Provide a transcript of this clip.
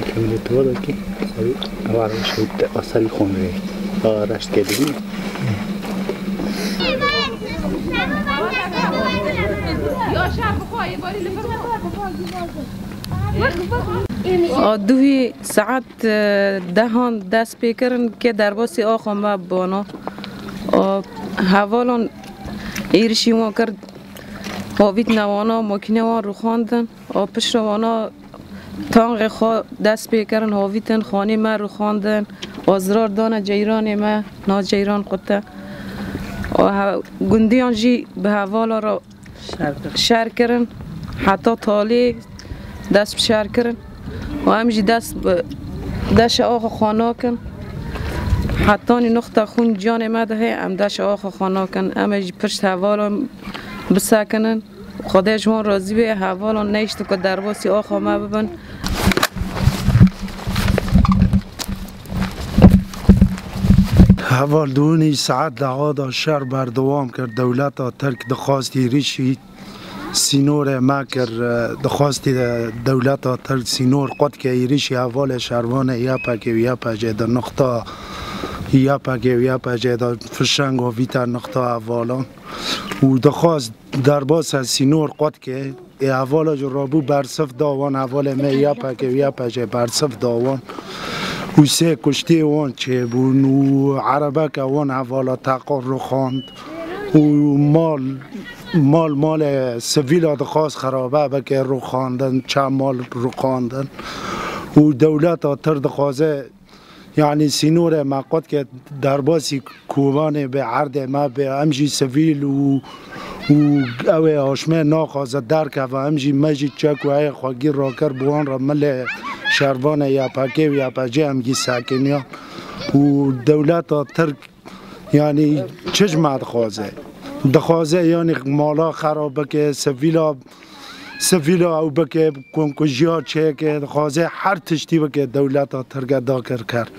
کمی تو رو که اول شد اصل خونه رشت کردیم دوی ساعت دهان دست پیکرن که در باسی آخو ما بانا حوالان ایرشی ما کرد هاویت نوانا ماکینه وان رو خواندن پشت وانا تانغ خواه دست پیکرن هاویتن خانه ما رو خواندن آزرار دانه جیران ما نا جیران خودتا گندیان جی به حوالا را شر کرن حتی تالی دست بشر کرن و همجی دست آخو خانا کن حتی نقطه خون جان ما ده هم دست آخو خانا کن همجی پشت حوالا بسکنن خدای جوان راضی به حوالا نیشت که در باسی آخو ما ببن حوال دونی ساعت لعادا شهر بردوام کرد دولت ترک دخواستی ریشی سینور ما کرد دخواستی دولت ترک سینور قد که ریشی حوال شهروانه یا پاکی و یا پاجه در نقطه یا پاکی و یا پاجه در فشنگ و ویتر نقطه حوالان و دخواست در باس سینور قد که حوالا جو رابو برصف داوان حوال ما یا پاکی و یا پاجه برصف داوان و سه کشتی وان چه بون و عربه که وان حوالا تقار رو خواند و مال سویل دخواست خرابه بکه رو خواندن چه مال رو خواندن و دولت تر دخوازه یعنی سینور مقاد که در باسی کوبان به عرض ما به همجی سویل و اوه آشمه ناخوازه درکه و همجی مجید چک و های خواگیر را کر بوان را مل شربان یا پاکه و یا پاجه همگی ساکنیا و دولت ترک یعنی چجمع دخوازه یعنی مالا خرابه که سفیلا او بکه کنکوژیا چه که دخوازه هر تشتی بکه دولت ترک داکر کرد